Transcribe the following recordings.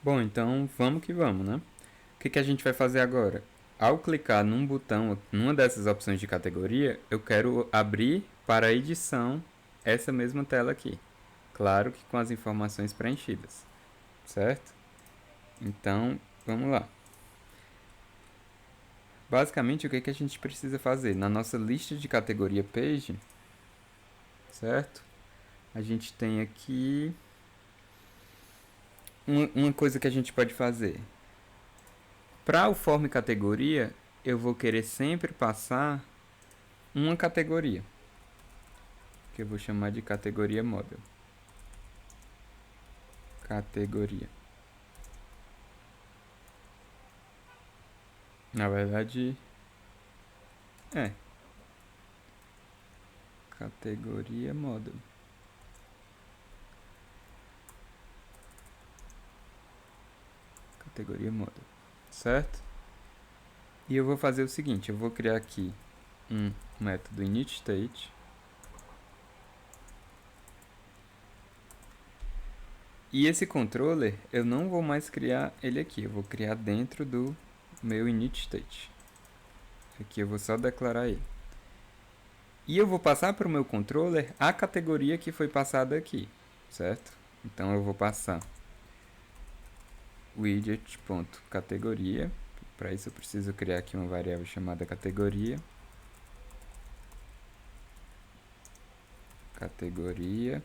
Bom, então vamos que vamos, né? O que a gente vai fazer agora? Ao clicar num botão, numa dessas opções de categoria, eu quero abrir para edição essa mesma tela aqui. Claro que com as informações preenchidas, certo? Então, vamos lá. Basicamente, o que a gente precisa fazer? Na nossa lista de categoria Page, certo? A gente tem aqui uma coisa que a gente pode fazer. Para o form categoria, eu vou querer sempre passar uma categoria, que eu vou chamar de categoria model. Categoria. Na verdade, categoria model. Categoria model, certo? E eu vou fazer o seguinte, eu vou criar aqui um método initState. E esse controller, eu não vou mais criar ele aqui, eu vou criar dentro do meu initState. Aqui eu vou só declarar ele. E eu vou passar para o meu controller a categoria que foi passada aqui, certo? Então eu vou passar widget.categoria. Para isso eu preciso criar aqui uma variável chamada categoria. Categoria.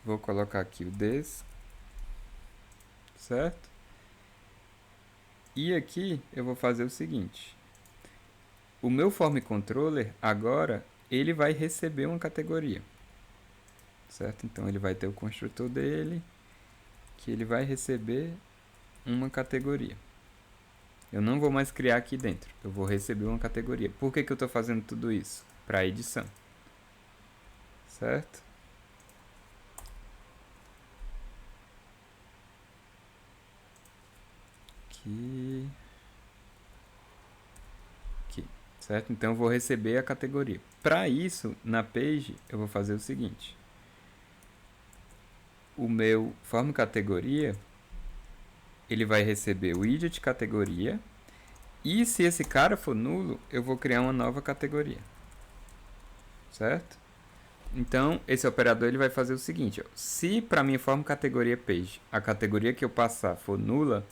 Vou colocar aqui o des, certo? E aqui eu vou fazer o seguinte. O meu form controller agora ele vai receber uma categoria, certo? Então ele vai ter o construtor dele, que ele vai receber uma categoria. Eu não vou mais criar aqui dentro, eu vou receber uma categoria. Por que eu estou fazendo tudo isso? Para edição, certo? Aqui, certo? Então eu vou receber a categoria. Para isso, na page, eu vou fazer o seguinte. O meu form categoria, ele vai receber o widget categoria. E se esse cara for nulo, eu vou criar uma nova categoria, certo? Então, esse operador ele vai fazer o seguinte, ó. Se para minha form categoria page, a categoria que eu passar for nula,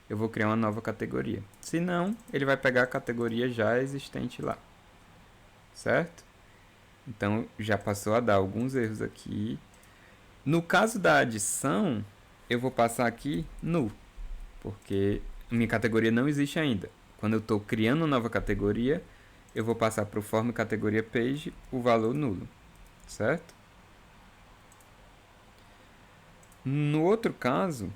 eu vou criar uma nova categoria. Se não, ele vai pegar a categoria já existente lá, certo? Então, já passou a dar alguns erros aqui. No caso da adição, eu vou passar aqui null, porque minha categoria não existe ainda. Quando eu estou criando uma nova categoria, eu vou passar para o form categoria page o valor nulo, certo? No outro caso,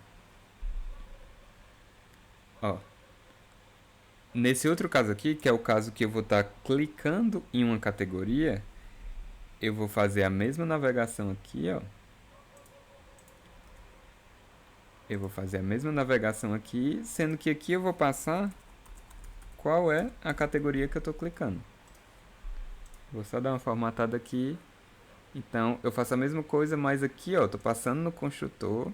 ó, nesse outro caso aqui, que é o caso que eu vou estar clicando em uma categoria, eu vou fazer a mesma navegação aqui, ó. Eu vou fazer a mesma navegação aqui, sendo que aqui eu vou passar qual é a categoria que eu estou clicando. Vou só dar uma formatada aqui. Então, eu faço a mesma coisa, mas aqui, ó, estou passando no construtor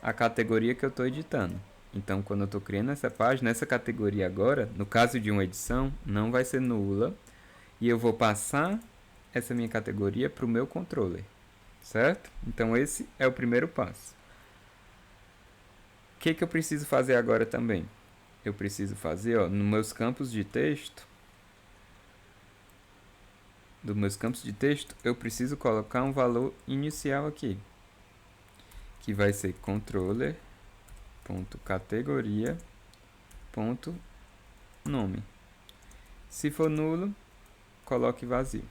a categoria que eu estou editando. Então, quando eu estou criando essa página, essa categoria agora, no caso de uma edição, não vai ser nula. E eu vou passar essa minha categoria para o meu controller, certo? Então, esse é o primeiro passo. O que eu preciso fazer agora também? Eu preciso fazer, ó, nos meus campos de texto, eu preciso colocar um valor inicial aqui, que vai ser controller.categoria.nome. Se for nulo, coloque vazio.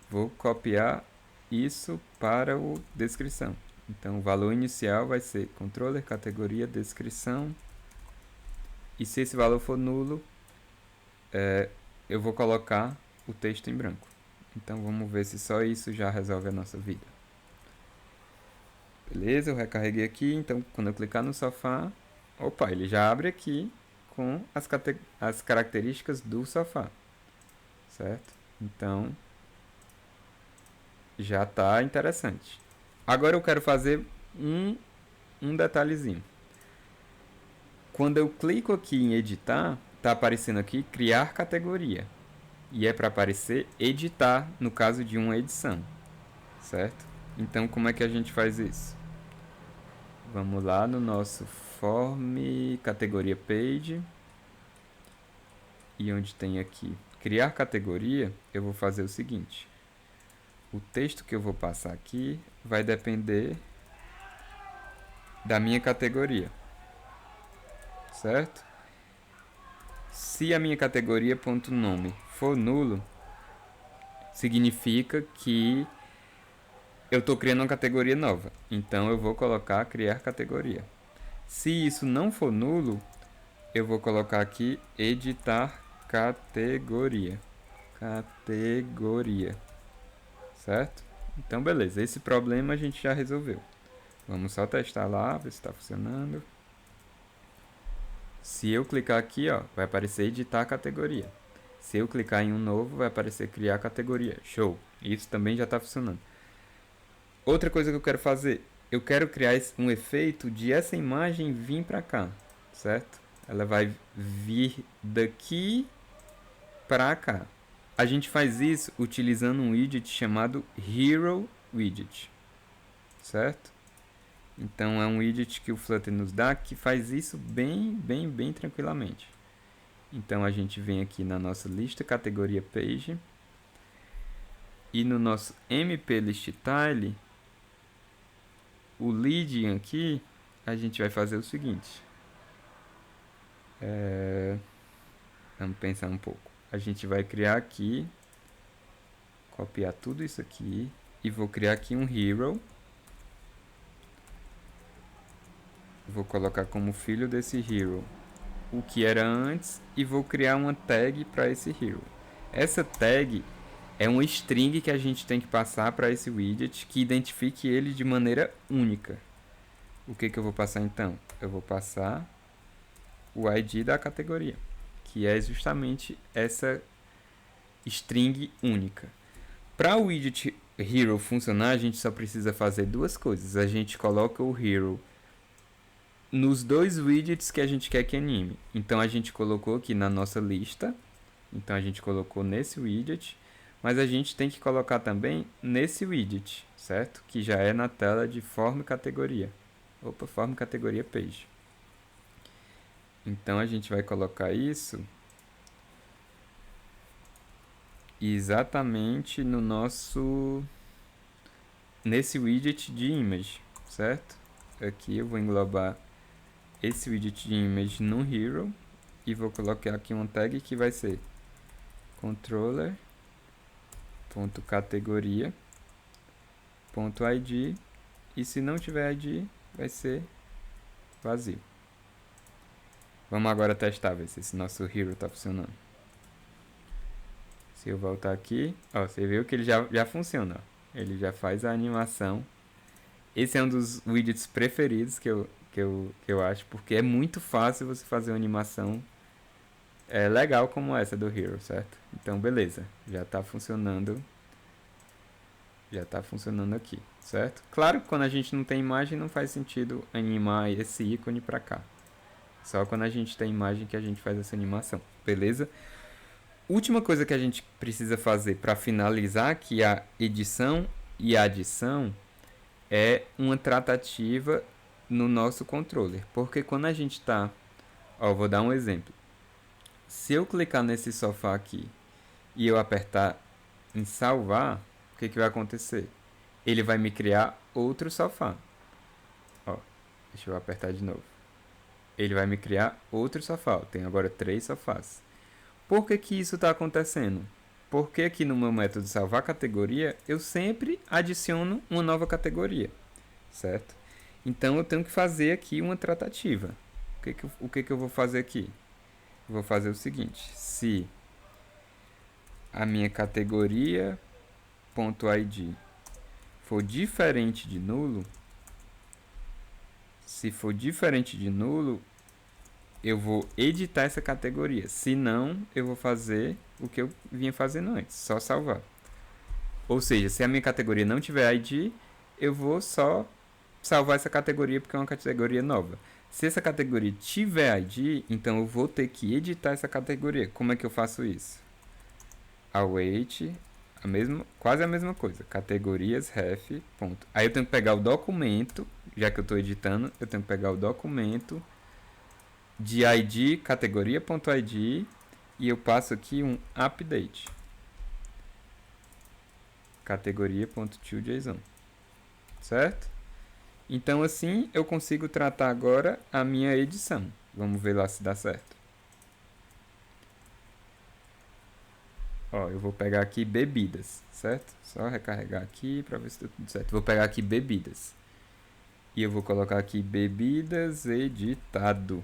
Vou copiar isso para o descrição. Então, o valor inicial vai ser controller, categoria, descrição. E se esse valor for nulo, eu vou colocar o texto em branco. Então, vamos ver se só isso já resolve a nossa vida. Beleza, eu recarreguei aqui. Então, quando eu clicar no sofá, opa, ele já abre aqui com as características do sofá, certo? Então, já está interessante. Agora eu quero fazer um detalhezinho. Quando eu clico aqui em editar, está aparecendo aqui criar categoria. E é para aparecer editar no caso de uma edição, certo? Então como é que a gente faz isso? Vamos lá no nosso form categoria page. E onde tem aqui criar categoria, eu vou fazer o seguinte. O texto que eu vou passar aqui vai depender da minha categoria, certo? Se a minha categoria .nome for nulo, significa que eu estou criando uma categoria nova. Então eu vou colocar criar categoria. Se isso não for nulo, eu vou colocar aqui editar categoria. Categoria. Certo? Então beleza, esse problema a gente já resolveu. Vamos só testar lá, ver se está funcionando. Se eu clicar aqui, ó, vai aparecer editar categoria. Se eu clicar em um novo, vai aparecer criar categoria. Show! Isso também já está funcionando. Outra coisa que eu quero fazer, eu quero criar um efeito de essa imagem vir para cá, certo? Ela vai vir daqui para cá. A gente faz isso utilizando um widget chamado Hero Widget, certo? Então é um widget que o Flutter nos dá que faz isso bem tranquilamente. Então a gente vem aqui na nossa lista categoria page e no nosso MP list tile, o leading aqui, a gente vai fazer o seguinte. Vamos pensar um pouco. A gente vai criar aqui, copiar tudo isso aqui e vou criar aqui um hero. Vou colocar como filho desse hero o que era antes e vou criar uma tag para esse hero. Essa tag é uma string que a gente tem que passar para esse widget que identifique ele de maneira única. O que eu vou passar então? Eu vou passar o ID da categoria, que é justamente essa string única. Para o widget hero funcionar, a gente só precisa fazer duas coisas. A gente coloca o hero nos dois widgets que a gente quer que anime. Então a gente colocou aqui na nossa lista. Então a gente colocou nesse widget. Mas a gente tem que colocar também nesse widget, certo? Que já é na tela de form categoria. Opa, form categoria page. Então a gente vai colocar isso exatamente no nosso nesse widget de image, certo? Aqui eu vou englobar esse widget de image no hero e vou colocar aqui uma tag que vai ser controller.categoria.id e se não tiver id vai ser vazio. Vamos agora testar, ver se esse nosso hero está funcionando. Se eu voltar aqui, ó, você viu que ele já funciona. Ó. Ele já faz a animação. Esse é um dos widgets preferidos que eu acho, porque é muito fácil você fazer uma animação legal como essa do hero, certo? Então, beleza. Já está funcionando. Já está funcionando aqui, certo? Claro que quando a gente não tem imagem, não faz sentido animar esse ícone para cá. Só quando a gente tem imagem que a gente faz essa animação, beleza? Última coisa que a gente precisa fazer para finalizar aqui a edição e a adição é uma tratativa no nosso controller. Porque quando a gente está... Ó, vou dar um exemplo. Se eu clicar nesse sofá aqui e eu apertar em salvar, o que vai acontecer? Ele vai me criar outro sofá. Ó, deixa eu apertar de novo. Ele vai me criar outro sofá. Eu tenho agora 3 sofás. Por que isso está acontecendo? Porque aqui no meu método salvar categoria, eu sempre adiciono uma nova categoria, certo? Então eu tenho que fazer aqui uma tratativa. O que eu vou fazer aqui? Eu vou fazer o seguinte: se a minha categoria.id for diferente de nulo, se for diferente de nulo, eu vou editar essa categoria. Se não, eu vou fazer o que eu vinha fazendo antes, só salvar. Ou seja, se a minha categoria não tiver ID, eu vou só salvar essa categoria porque é uma categoria nova. Se essa categoria tiver ID, então eu vou ter que editar essa categoria. Como é que eu faço isso? Await, quase a mesma coisa. Categorias ref. Ponto. Aí eu tenho que pegar o documento, já que eu estou editando, eu tenho que pegar o documento de ID, categoria.id, e eu passo aqui um update. Categoria.toJSON. Certo? Então assim eu consigo tratar agora a minha edição. Vamos ver lá se dá certo. Ó, eu vou pegar aqui bebidas, certo? Só recarregar aqui para ver se deu tudo certo. Vou pegar aqui bebidas. E eu vou colocar aqui bebidas editado.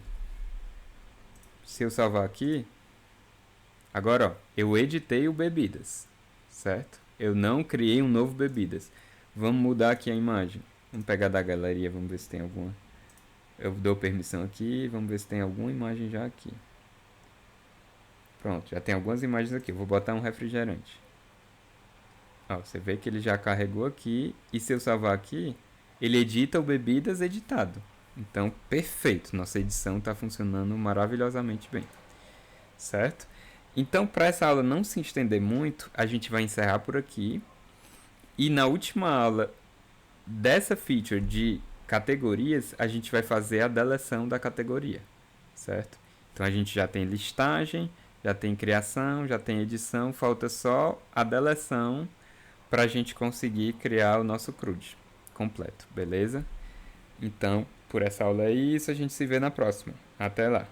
Se eu salvar aqui, agora ó, eu editei o bebidas, certo? Eu não criei um novo bebidas. Vamos mudar aqui a imagem. Vamos pegar da galeria, vamos ver se tem alguma. Eu dou permissão aqui, vamos ver se tem alguma imagem já aqui. Pronto, já tem algumas imagens aqui. Eu vou botar um refrigerante. Ó, você vê que ele já carregou aqui. E se eu salvar aqui, ele edita o bebidas editado. Então, perfeito. Nossa edição está funcionando maravilhosamente bem. Certo? Então, para essa aula não se estender muito, a gente vai encerrar por aqui. E na última aula dessa feature de categorias, a gente vai fazer a deleção da categoria, certo? Então a gente já tem listagem, já tem criação, já tem edição, falta só a deleção para a gente conseguir criar o nosso CRUD completo, beleza? Então, por essa aula é isso, a gente se vê na próxima. Até lá!